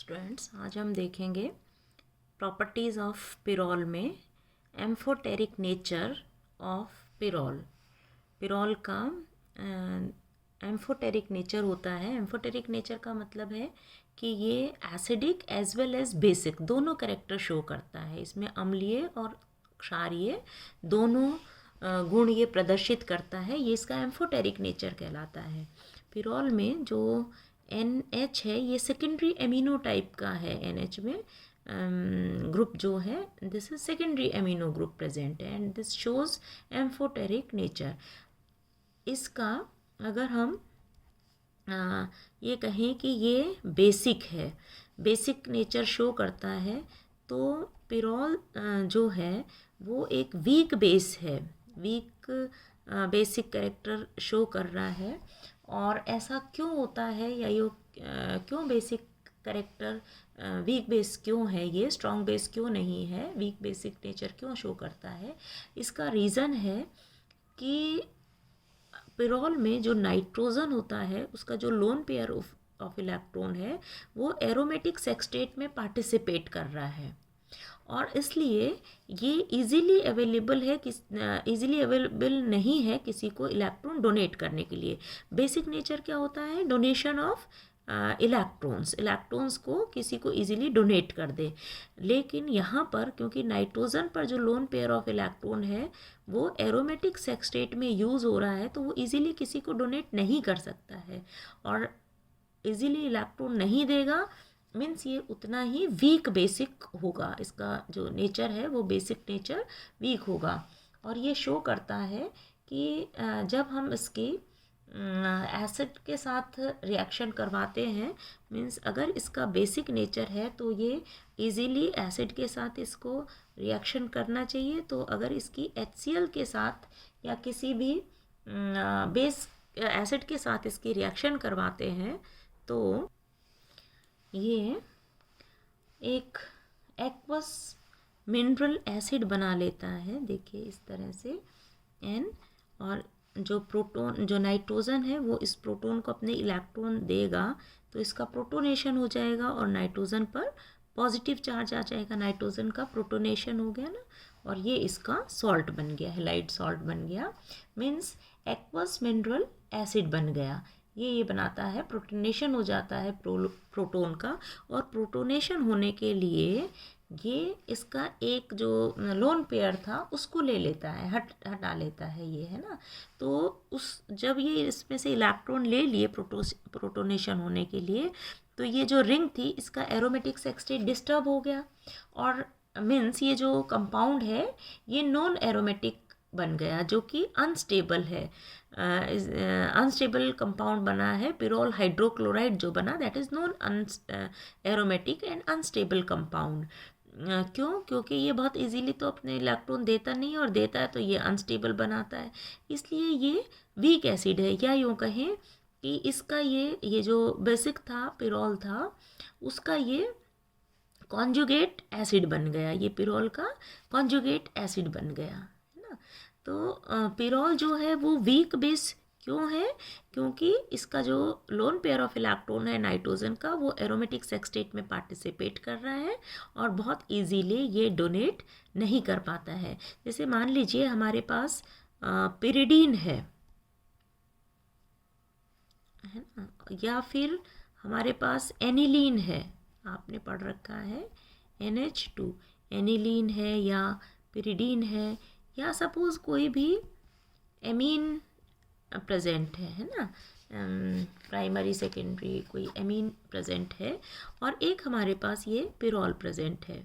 Students, आज हम देखेंगे प्रॉपर्टीज़ ऑफ पिरोल में amphoteric nature of pyrrole. Pyrrole का एम्फोटेरिक नेचर होता है। एम्फोटेरिक नेचर का मतलब है कि ये acidic as well as basic दोनों कैरेक्टर शो करता है। इसमें अम्लीय और क्षारीय दोनों गुण ये प्रदर्शित करता है। ये इसका एम्फोटेरिक नेचर कहलाता है। पिरोल में जो NH है ये सेकेंडरी एमिनो टाइप का है। NH में ग्रुप जो है this is secondary amino group present है and this shows amphoteric nature. इसका अगर हम ये कहें कि ये बेसिक है, बेसिक नेचर शो करता है, तो पिरोल जो है वो एक वीक बेस है, वीक बेसिक कैरेक्टर शो कर रहा है। और ऐसा क्यों होता है या ये क्यों बेसिक कैरेक्टर वीक बेस क्यों है, ये स्ट्रॉन्ग बेस क्यों नहीं है, वीक बेसिक नेचर क्यों शो करता है? इसका रीज़न है कि पिरोल में जो नाइट्रोजन होता है उसका जो लोन पेयर ऑफ इलेक्ट्रॉन है वो एरोमेटिक सेक्सटेट में पार्टिसिपेट कर रहा है और इसलिए ये इजीली अवेलेबल है, इजीली अवेलेबल नहीं है किसी को इलेक्ट्रॉन डोनेट करने के लिए। बेसिक नेचर क्या होता है? डोनेशन ऑफ इलेक्ट्रॉन्स को किसी को इजीली डोनेट कर दे। लेकिन यहाँ पर क्योंकि नाइट्रोजन पर जो लोन पेयर ऑफ इलेक्ट्रॉन है वो एरोमेटिक सेक्सटेट में यूज़ हो रहा है, तो वो इजीली किसी को डोनेट नहीं कर सकता है और इजीली इलेक्ट्रॉन नहीं देगा। मीन्स ये उतना ही वीक बेसिक होगा, इसका जो नेचर है वो बेसिक नेचर वीक होगा। और ये शो करता है कि जब हम इसकी एसिड के साथ रिएक्शन करवाते हैं, मीन्स अगर इसका बेसिक नेचर है तो ये इजीली एसिड के साथ इसको रिएक्शन करना चाहिए। तो अगर इसकी HCl के साथ या किसी भी बेस एसिड के साथ इसकी रिएक्शन करवाते हैं तो ये एक एक्वस मिनरल एसिड बना लेता है। देखिए इस तरह से N, और जो प्रोटोन जो नाइट्रोजन है वो इस प्रोटोन को अपने इलेक्ट्रॉन देगा तो इसका प्रोटोनेशन हो जाएगा और नाइट्रोजन पर पॉजिटिव चार्ज आ जाएगा। नाइट्रोजन का प्रोटोनेशन हो गया ना, और ये इसका सॉल्ट बन गया, हैलाइड सॉल्ट बन गया, मीन्स एक्वस मिनरल एसिड बन गया। ये बनाता है, प्रोटोनेशन हो जाता है प्रोटोन का, और प्रोटोनेशन होने के लिए ये इसका एक जो लोन पेयर था उसको ले लेता है, हटा लेता है ये, है ना। तो उस जब ये इसमें से इलेक्ट्रॉन ले लिए प्रोटोनेशन होने के लिए, तो ये जो रिंग थी इसका एरोमेटिक सेक्सटेट डिस्टर्ब हो गया और मीन्स ये जो कंपाउंड है ये नॉन एरोमेटिक बन गया, जो कि अनस्टेबल है। अनस्टेबल कंपाउंड बना है, पिरोल हाइड्रोक्लोराइड जो बना, that is non aromatic and unstable compound. क्यों? क्योंकि ये बहुत इजीली तो अपने इलेक्ट्रॉन देता नहीं, और देता है तो ये अनस्टेबल बनाता है, इसलिए ये वीक एसिड है। या यूँ कहें कि इसका ये जो बेसिक था, पिरोल था, उसका ये कॉन्जुगेट एसिड बन गया, ये पिरोल का कॉन्जुगेट एसिड बन गया, है ना। तो पिरोल जो है वो वीक बेस क्यों है? क्योंकि इसका जो लोन पेयर ऑफ इलेक्ट्रॉन है नाइट्रोजन का वो एरोमेटिक सेक्सटेट में पार्टिसिपेट कर रहा है और बहुत इजीली ये डोनेट नहीं कर पाता है। जैसे मान लीजिए हमारे पास पिरिडीन है ना, या फिर हमारे पास एनिलीन है, आपने पढ़ रखा है NH2, एनिलीन है या पिरिडीन है, या सपोज कोई भी एमीन प्रेजेंट है ना, प्राइमरी सेकेंडरी कोई एमीन प्रेजेंट है, और एक हमारे पास ये पिरोल प्रेजेंट है।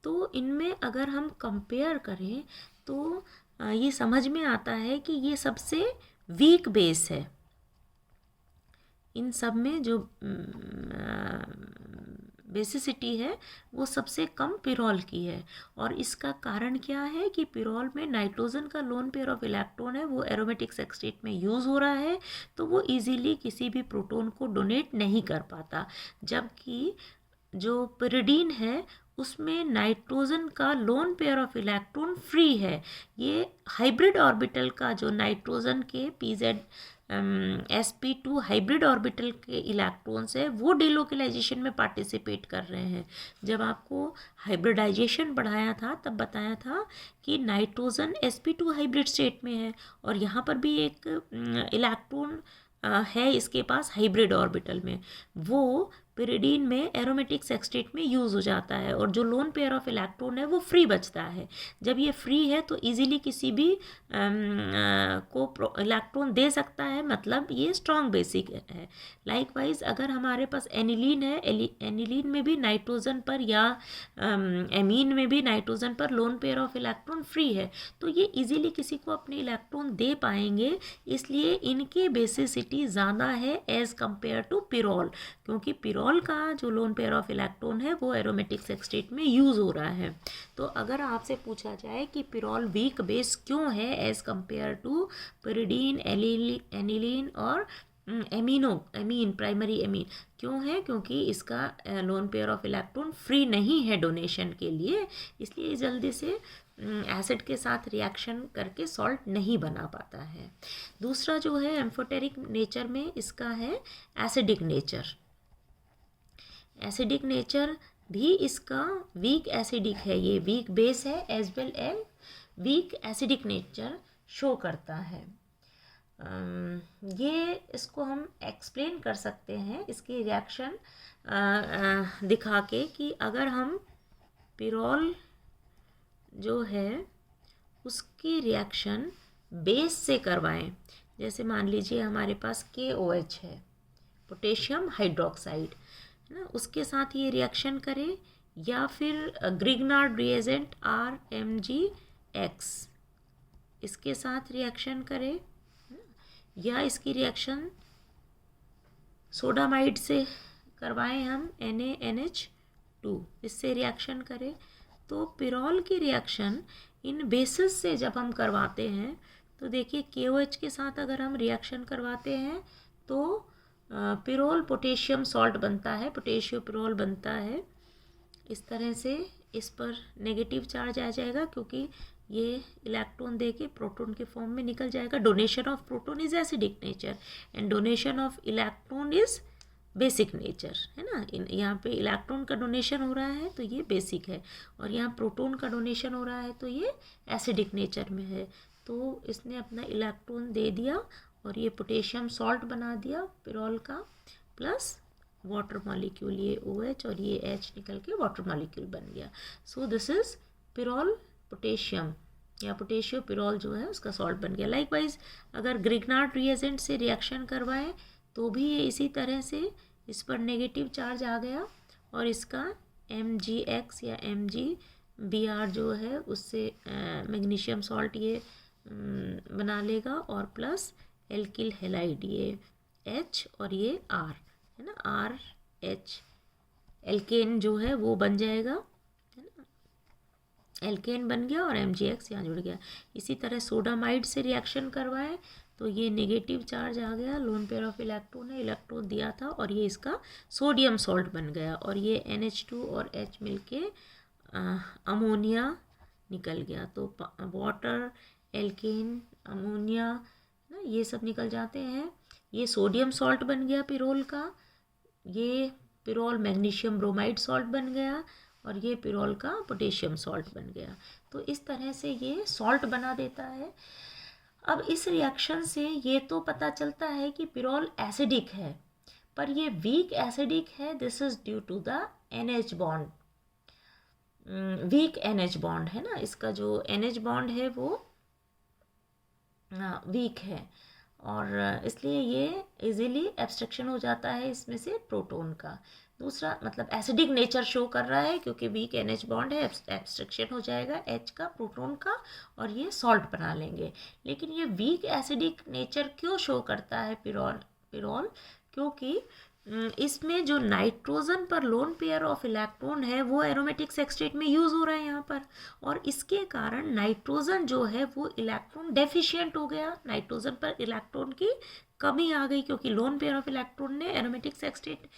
तो इनमें अगर हम कंपेयर करें तो ये समझ में आता है कि ये सबसे वीक बेस है। इन सब में जो बेसिसिटी है वो सबसे कम पिरोल की है। और इसका कारण क्या है कि पिरोल में नाइट्रोजन का लोन पेयर ऑफ इलेक्ट्रॉन है वो एरोमेटिक सेक्सटेट में यूज़ हो रहा है, तो वो इजीली किसी भी प्रोटॉन को डोनेट नहीं कर पाता। जबकि जो पिरिडीन है उसमें नाइट्रोजन का loan pair of electron free है। ये हाइब्रिड ऑर्बिटल का जो नाइट्रोजन के पीजेड sp2 हाइब्रिड ऑर्बिटल के इलेक्ट्रॉन्स है वो डिलोकलाइजेशन में पार्टिसिपेट कर रहे हैं। जब आपको हाइब्रिडाइजेशन पढ़ाया था तब बताया था कि नाइट्रोजन sp2 हाइब्रिड स्टेट में है और यहाँ पर भी एक इलेक्ट्रॉन है इसके पास हाइब्रिड ऑर्बिटल में, वो पिरिडीन में एरोमेटिक सेक्सटेट में यूज़ हो जाता है और जो लोन पेयर ऑफ इलेक्ट्रॉन है वो फ्री बचता है। जब ये फ्री है तो इजीली किसी भी को इलेक्ट्रॉन दे सकता है, मतलब ये स्ट्रॉन्ग बेसिक है। लाइकवाइज अगर हमारे पास एनिलीन है, एनिलीन में भी नाइट्रोजन पर या एमीन में भी नाइट्रोजन पर loan pair of electron free है, तो ये इजीली किसी को अपने इलेक्ट्रॉन दे पाएंगे, इसलिए इनकी बेसिसिटी ज़्यादा है एज़ कम्पेयर टू पिरोल, क्योंकि पिरोल का जो लोन पेयर ऑफ इलेक्ट्रॉन है वो एरोमेटिक सेक्सटेट में यूज़ हो रहा है। तो अगर आपसे पूछा जाए कि पिरोल वीक बेस क्यों है as compare to pyridine, aniline और एमीन प्राइमरी एमीन क्यों है, क्योंकि इसका lone pair of electron free नहीं है डोनेशन के लिए, इसलिए जल्दी से एसिड के साथ रिएक्शन करके सॉल्ट नहीं बना पाता है। दूसरा जो है एम्फोटेरिक नेचर में इसका है एसिडिक नेचर। एसिडिक नेचर भी इसका वीक एसिडिक है, ये वीक बेस है as well as weak acidic nature show करता है। ये इसको हम एक्सप्लेन कर सकते हैं इसकी रिएक्शन दिखा के कि अगर हम पिरोल जो है उसकी रिएक्शन बेस से करवाएं, जैसे मान लीजिए हमारे पास KOH है, पोटेशियम हाइड्रोक्साइड है ना, उसके साथ ये रिएक्शन करें, या फिर ग्रिग्नार्ड रिएजेंट RMgX इसके साथ रिएक्शन करें, या इसकी रिएक्शन सोडामाइड से करवाएं हम NaNH2 इससे रिएक्शन करें, तो पिरोल की रिएक्शन इन बेसिस से जब हम करवाते हैं तो देखिए KOH के साथ अगर हम रिएक्शन करवाते हैं तो पिरोल पोटेशियम सॉल्ट बनता है, पोटेशियो पिरोल बनता है। इस तरह से इस पर नेगेटिव चार्ज आ जाएगा क्योंकि ये इलेक्ट्रॉन दे के प्रोटॉन के फॉर्म में निकल जाएगा। Donation of proton is acidic nature and donation of electron is basic nature, है ना। यहाँ पे इलेक्ट्रॉन का डोनेशन हो रहा है तो ये बेसिक है, और यहाँ प्रोटॉन का डोनेशन हो रहा है तो ये एसिडिक नेचर में है। तो इसने अपना इलेक्ट्रॉन दे दिया और ये पोटेशियम सॉल्ट बना दिया पिरोल का, प्लस वाटर मॉलिक्यूल, ये OH और ये H निकल के वाटर मॉलिक्यूल बन गया। So this is pyrrole potassium या पोटेशियो पिरोल जो है उसका सॉल्ट बन गया। लाइकवाइज अगर ग्रिग्नार्ड रिएजेंट से रिएक्शन करवाएं तो भी ये इसी तरह से इस पर नेगेटिव चार्ज आ गया और इसका MgX या MgBr जो है उससे मैग्नीशियम सॉल्ट ये बना लेगा, और प्लस एल्किल हैलाइड ये H और ये R है ना, RH एल्केन जो है वो बन जाएगा, है ना, एल्केन बन गया और MgX यहाँ जुड़ गया। इसी तरह सोडामाइड से रिएक्शन करवाएं तो ये नेगेटिव चार्ज आ गया, लोन पेयर ऑफ इलेक्ट्रॉन है, इलेक्ट्रॉन दिया था और ये इसका सोडियम सॉल्ट बन गया, और ये NH2 और H मिलके अमोनिया निकल गया। तो वाटर, एल्केन, अमोनिया ना ये सब निकल जाते हैं। ये सोडियम सॉल्ट बन गया पिरोल का, ये पिरोल मैग्नीशियम ब्रोमाइड सॉल्ट बन गया, और ये पिरोल का पोटेशियम सॉल्ट बन गया। तो इस तरह से ये सॉल्ट बना देता है। अब इस रिएक्शन से ये तो पता चलता है कि पिरोल एसिडिक है, पर ये वीक एसिडिक है। This is due to the NH bond, weak NH bond है ना, इसका जो NH बॉन्ड है वो वीक है, और इसलिए ये इजीली एब्स्ट्रक्शन हो जाता है इसमें से प्रोटॉन का। दूसरा मतलब एसिडिक नेचर शो कर रहा है क्योंकि वीक NH बॉन्ड है, एब्स्ट्रक्शन हो जाएगा H का, प्रोटॉन का, और ये सॉल्ट बना लेंगे। लेकिन ये वीक एसिडिक नेचर क्यों शो करता है पिरोल, क्योंकि इसमें जो नाइट्रोजन पर लोन पेयर ऑफ इलेक्ट्रॉन है वो एरोमेटिक सेक्सटेट में यूज़ हो रहा है यहाँ पर, और इसके कारण नाइट्रोजन जो है वो इलेक्ट्रॉन डेफिशिएंट हो गया। नाइट्रोजन पर इलेक्ट्रॉन की कमी आ गई, क्योंकि लोन पेयर ऑफ इलेक्ट्रॉन ने एरोमेटिक सेक्सटेट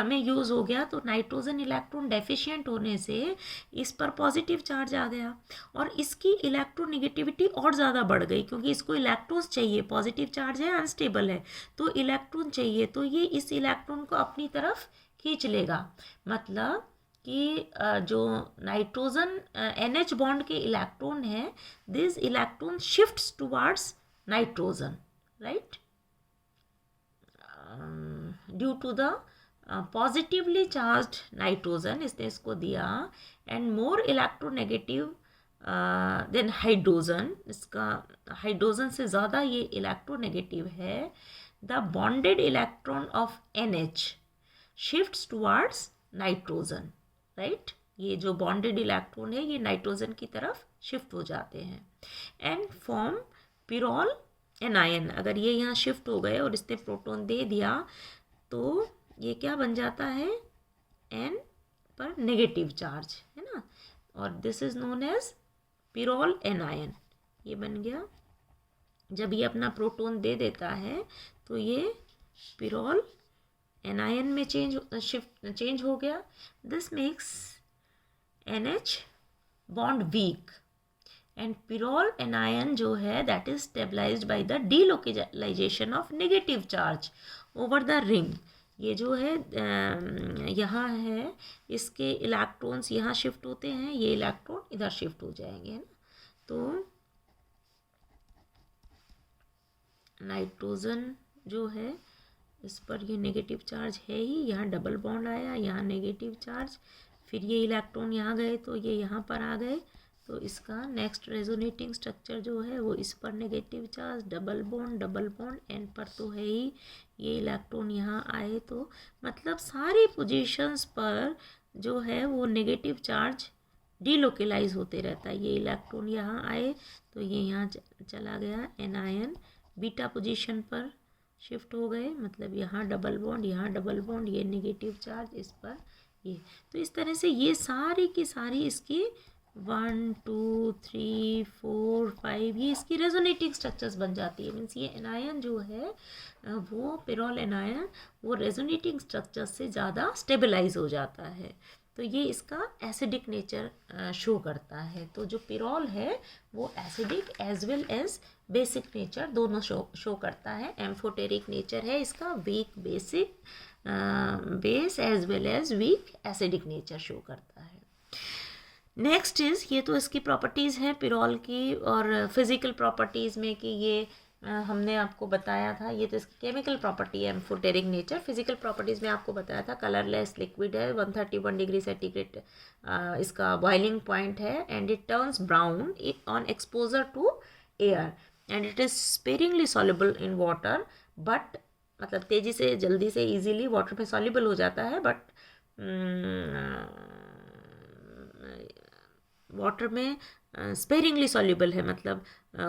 में यूज़ हो गया, तो नाइट्रोजन इलेक्ट्रॉन डेफिशिएंट होने से इस पर पॉजिटिव चार्ज आ गया और इसकी इलेक्ट्रोनेगेटिविटी और ज़्यादा बढ़ गई, क्योंकि इसको इलेक्ट्रॉन्स चाहिए, पॉजिटिव चार्ज है, अनस्टेबल है, तो इलेक्ट्रॉन चाहिए, तो ये इस इलेक्ट्रॉन को अपनी तरफ खींच लेगा। मतलब कि जो नाइट्रोजन NH बॉन्ड के इलेक्ट्रॉन है, this electron shifts towards nitrogen, right, due to the positively charged nitrogen, इसने इसको दिया, and more electronegative than hydrogen, इसका हाइड्रोजन से ज़्यादा ये इलेक्ट्रोनेगेटिव है। The bonded electron of NH shifts towards nitrogen, right, ये जो बॉन्डेड इलेक्ट्रॉन है ये नाइट्रोजन की तरफ शिफ्ट हो जाते हैं एंड फॉर्म पिरोल एनायन। अगर ये यहाँ शिफ्ट हो गए और इसने प्रोटॉन दे दिया तो ये क्या बन जाता है, N पर नेगेटिव चार्ज, है ना, और this is known as pyrrole anion, ये बन गया। जब ये अपना प्रोटॉन दे देता है तो ये पिरोल एनायन में चेंज हो गया। This makes NH bond weak and pyrrole anion जो है that is stabilized by the delocalization of negative charge over the ring. ये जो है यहाँ है, इसके इलेक्ट्रॉन्स यहाँ शिफ्ट होते हैं, ये इलेक्ट्रॉन इधर शिफ्ट हो जाएंगे, है ना। तो नाइट्रोजन जो है इस पर ये नेगेटिव चार्ज है ही, यहाँ डबल बॉन्ड आया, यहाँ नेगेटिव चार्ज, फिर ये इलेक्ट्रॉन यहाँ गए तो ये यहाँ पर आ गए, तो इसका नेक्स्ट रेजोनेटिंग स्ट्रक्चर जो है वो इस पर negative charge, double bond and पर तो है ही, ये इलेक्ट्रॉन यहाँ आए, तो मतलब सारी पोजीशंस पर जो है वो नेगेटिव चार्ज डीलोकेलाइज होते रहता है। ये इलेक्ट्रॉन यहाँ आए तो ये यहाँ चला गया, एनायन बीटा पोजीशन पर शिफ्ट हो गए, मतलब यहाँ डबल बॉन्ड, यहाँ डबल बॉन्ड, ये नेगेटिव चार्ज इस पर, ये तो इस तरह से ये सारी की सारी इसकी 1 2 3 4 5 ये इसकी रेजोनेटिंग स्ट्रक्चर्स बन जाती है। मीन्स ये एनायन जो है वो पिरोल एनायन वो रेजोनेटिंग स्ट्रक्चर से ज़्यादा स्टेबलाइज हो जाता है, तो ये इसका एसिडिक नेचर शो करता है। तो जो पिरोल है वो acidic as well as basic nature दोनों शो करता है। एम्फोटेरिक नेचर है इसका, weak basic base as well as weak acidic nature show करता है। नेक्स्ट इज़, ये तो इसकी प्रॉपर्टीज़ हैं पिरोल की, और फिज़िकल प्रॉपर्टीज़ में कि ये हमने आपको बताया था, ये तो इसकी केमिकल प्रॉपर्टी है एम्फोटेरिक नेचर। फिजिकल प्रॉपर्टीज़ में आपको बताया था कलरलेस लिक्विड है, 131 डिग्री सेंटीग्रेड इसका बॉइलिंग पॉइंट है, and it turns brown on exposure to air and it is sparingly soluble in water, but मतलब तेज़ी से जल्दी से इजीली वाटर में सॉल्युबल हो जाता है, बट वाटर में स्पेरिंगली सॉल्युबल है, मतलब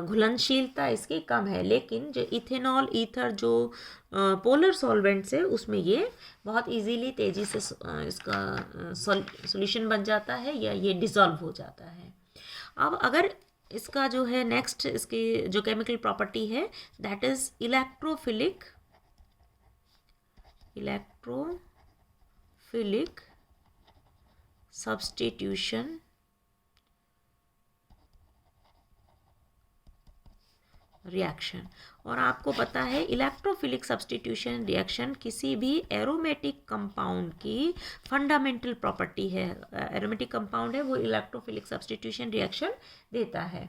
घुलनशीलता इसकी कम है। लेकिन जो इथेनॉल ईथर जो पोलर सॉल्वेंट्स है उसमें ये बहुत इजीली तेज़ी से इसका सॉल्यूशन बन जाता है या ये डिज़ोल्व हो जाता है। अब अगर इसका जो है नेक्स्ट इसकी जो केमिकल प्रॉपर्टी है that is electrophilic substitution reaction. और आपको पता है इलेक्ट्रोफिलिक सब्स्टिट्यूशन रिएक्शन किसी भी एरोमेटिक कंपाउंड की फंडामेंटल प्रॉपर्टी है। एरोमेटिक कंपाउंड है वो इलेक्ट्रोफिलिक सब्स्टिट्यूशन रिएक्शन देता है।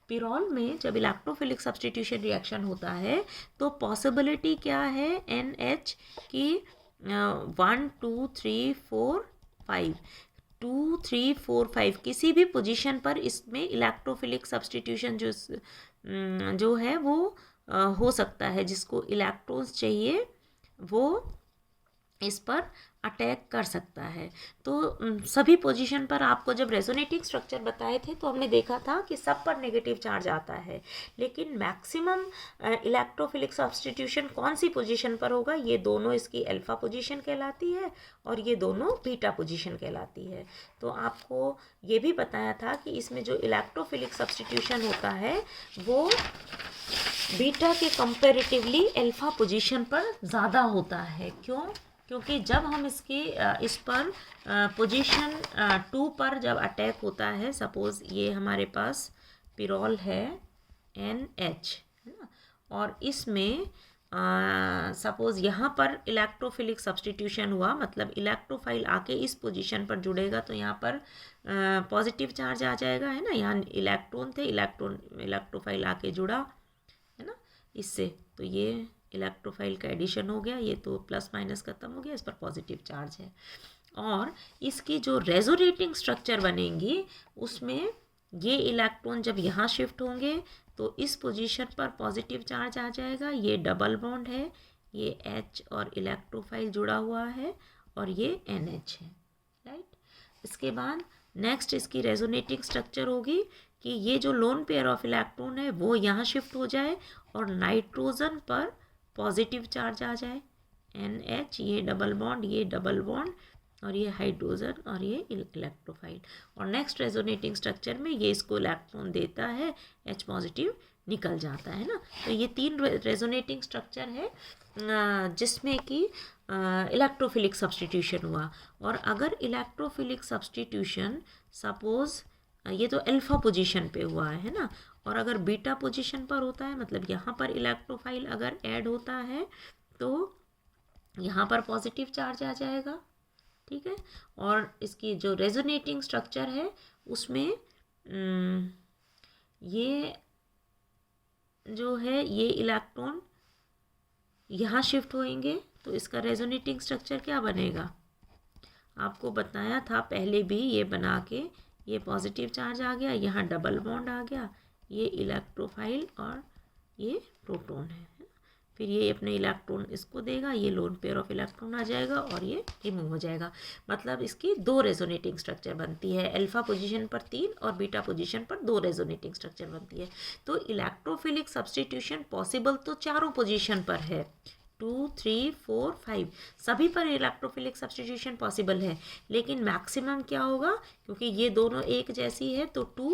पिरोल में जब इलेक्ट्रोफिलिक सब्स्टिट्यूशन रिएक्शन होता है तो पॉसिबिलिटी क्या है, NH की 1 2 3 4 5 2 3 4 5 किसी भी पोजीशन पर इसमें इलेक्ट्रोफिलिक सब्स्टिट्यूशन जो है वो हो सकता है। जिसको इलेक्ट्रॉन्स चाहिए वो इस पर अटैक कर सकता है। तो सभी पोजीशन पर आपको जब रेजोनेटिंग स्ट्रक्चर बताए थे तो हमने देखा था कि सब पर नेगेटिव चार्ज आता है, लेकिन मैक्सिमम इलेक्ट्रोफिलिक सब्स्टिट्यूशन कौन सी पोजीशन पर होगा, ये दोनों इसकी अल्फा पोजीशन कहलाती है और ये दोनों बीटा पोजीशन कहलाती है। तो आपको ये भी बताया था कि इसमें जो इलेक्ट्रोफिलिक सब्स्टिट्यूशन होता है वो बीटा के कंपैरेटिवली अल्फा पोजीशन पर ज़्यादा होता है। क्यों? क्योंकि जब हम इस पर पोजीशन 2 पर जब अटैक होता है, सपोज़ ये हमारे पास पिरोल है NH, है ना, और इसमें सपोज़ यहाँ पर इलेक्ट्रोफिलिक सब्स्टिट्यूशन हुआ, मतलब इलेक्ट्रोफाइल आके इस पोजीशन पर जुड़ेगा तो यहाँ पर पॉजिटिव चार्ज आ जाएगा, है ना। यहाँ इलेक्ट्रॉन थे, इलेक्ट्रोफाइल आके जुड़ा, है ना, इससे, तो ये इलेक्ट्रोफाइल का एडिशन हो गया, ये तो प्लस माइनस खत्म हो गया, इस पर पॉजिटिव चार्ज है। और इसकी जो रेजोनेटिंग स्ट्रक्चर बनेंगी उसमें ये इलेक्ट्रॉन जब यहाँ शिफ्ट होंगे तो इस पोजीशन पर पॉजिटिव चार्ज आ जाएगा, ये डबल बॉन्ड है, ये H और इलेक्ट्रोफाइल जुड़ा हुआ है और ये NH है, राइट। इसके बाद नेक्स्ट इसकी रेजोनेटिंग स्ट्रक्चर होगी कि ये जो लोन पेयर ऑफ इलेक्ट्रॉन है वो यहाँ शिफ्ट हो जाए और नाइट्रोजन पर पॉजिटिव चार्ज आ जाए, NH, ये डबल बॉन्ड और ये हाइड्रोजन और ये इलेक्ट्रोफाइल, और नेक्स्ट रेजोनेटिंग स्ट्रक्चर में ये इसको इलेक्ट्रॉन देता है, H पॉजिटिव निकल जाता है ना। तो ये 3 रेजोनेटिंग स्ट्रक्चर है जिसमें कि इलेक्ट्रोफिलिक सब्स्टिट्यूशन हुआ। और अगर इलेक्ट्रोफिलिक सब्स्टिट्यूशन सपोज़ ये तो अल्फा पोजीशन पे हुआ है ना, और अगर बीटा पोजीशन पर होता है, मतलब यहाँ पर इलेक्ट्रोफाइल अगर ऐड होता है तो यहाँ पर पॉजिटिव चार्ज आ जाएगा, ठीक है। और इसकी जो रेजोनेटिंग स्ट्रक्चर है उसमें ये जो है ये इलेक्ट्रॉन यहाँ शिफ्ट होएंगे तो इसका रेजोनेटिंग स्ट्रक्चर क्या बनेगा, आपको बताया था पहले भी, ये बना के ये पॉजिटिव चार्ज आ गया, यहाँ डबल बॉन्ड आ गया, ये इलेक्ट्रोफाइल और ये प्रोटॉन है, फिर ये अपने इलेक्ट्रॉन इसको देगा, ये लोन पेयर ऑफ इलेक्ट्रॉन आ जाएगा और ये रिमूव हो जाएगा। मतलब इसकी 2 रेजोनेटिंग स्ट्रक्चर बनती है, अल्फा पोजीशन पर 3 और बीटा पोजीशन पर 2 रेजोनेटिंग स्ट्रक्चर बनती है। तो इलेक्ट्रोफिलिक सब्स्टिट्यूशन पॉसिबल तो चारों पोजीशन पर है, 2, 3, 4, 5 सभी पर इलेक्ट्रोफिलिक सब्स्टिट्यूशन पॉसिबल है, लेकिन मैक्सिमम क्या होगा, क्योंकि ये दोनों एक जैसी है तो 2,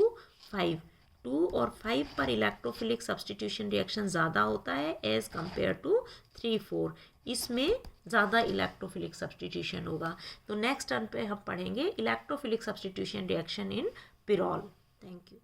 5 2 और 5 पर इलेक्ट्रोफिलिक सब्स्टिट्यूशन रिएक्शन ज़्यादा होता है एज़ कम्पेयर टू 3, 4, इसमें ज़्यादा इलेक्ट्रोफिलिक सब्स्टिट्यूशन होगा। तो नेक्स्ट टर्न पे हम पढ़ेंगे electrophilic substitution reaction in pyrrole. Thank you.